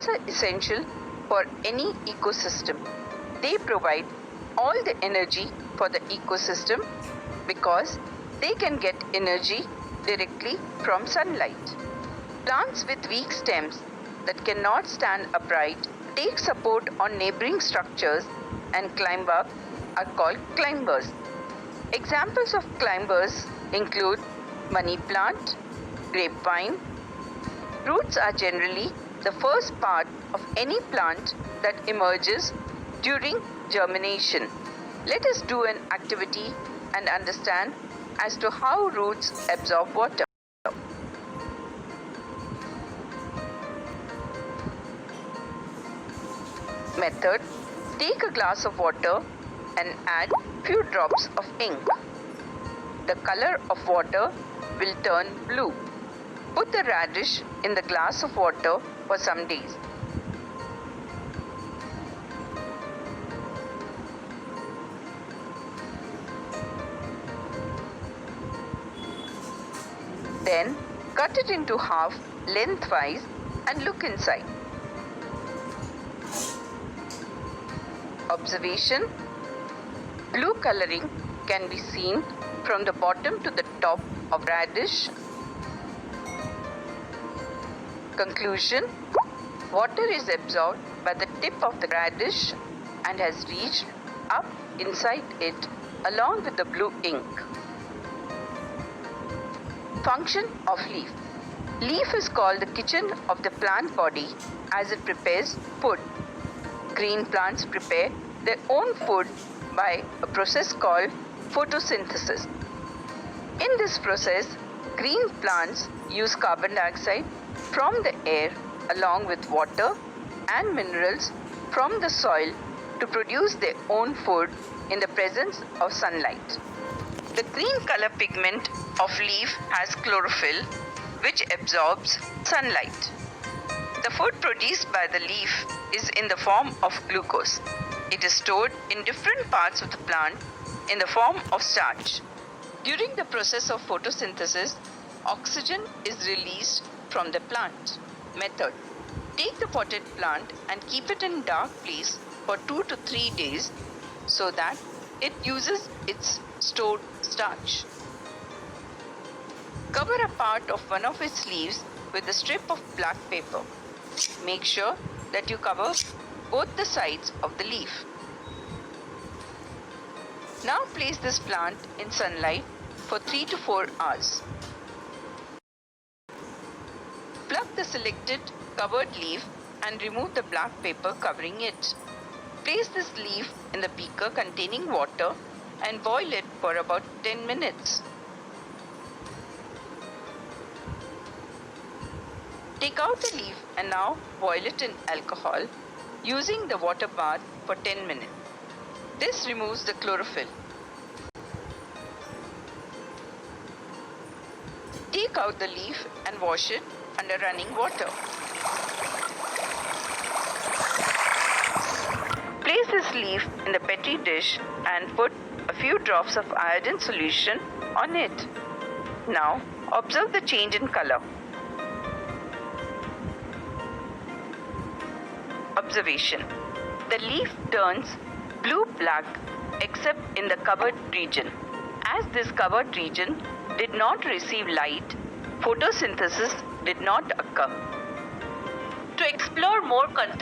Plants are essential for any ecosystem. They provide all the energy for the ecosystem because they can get energy directly from sunlight. Plants with weak stems that cannot stand upright take support on neighboring structures and climb up are called climbers. Examples of climbers include money plant, grapevine. Roots are generally the first part of any plant that emerges during germination. Let us do an activity and understand as to how roots absorb water. Method: take a glass of water and add few drops of ink. The color of water will turn blue. Put the radish in the glass of water for some days. Then cut it into half lengthwise and look inside. Observation: blue coloring can be seen from the bottom to the top of radish. Conclusion: water is absorbed by the tip of the radish and has reached up inside it along with the blue ink. Function of leaf: leaf is called the kitchen of the plant body as it prepares food. Green plants prepare their own food by a process called photosynthesis. In this process, green plants use carbon dioxide from the air along with water and minerals from the soil to produce their own food in the presence of sunlight. The green color pigment of leaf has chlorophyll, which absorbs sunlight. The food produced by the leaf is in the form of glucose. It is stored in different parts of the plant in the form of starch. During the process of photosynthesis, oxygen is released from the plant. Method: take the potted plant and keep it in dark place for 2 to 3 days so that it uses its stored starch. Cover a part of one of its leaves with a strip of black paper. Make sure that you cover both the sides of the leaf. Now place this plant in sunlight for 3 to 4 hours. Pluck the selected covered leaf and remove the black paper covering it. Place this leaf in the beaker containing water and boil it for about 10 minutes. Take out the leaf and now boil it in alcohol using the water bath for 10 minutes. This removes the chlorophyll. Take out the leaf and wash it under running water. Place this leaf in the petri dish and put a few drops of iodine solution on it. Now observe the change in color. Observation: the leaf turns blue-black except in the covered region. As this covered region did not receive light, photosynthesis did not occur. To explore more content,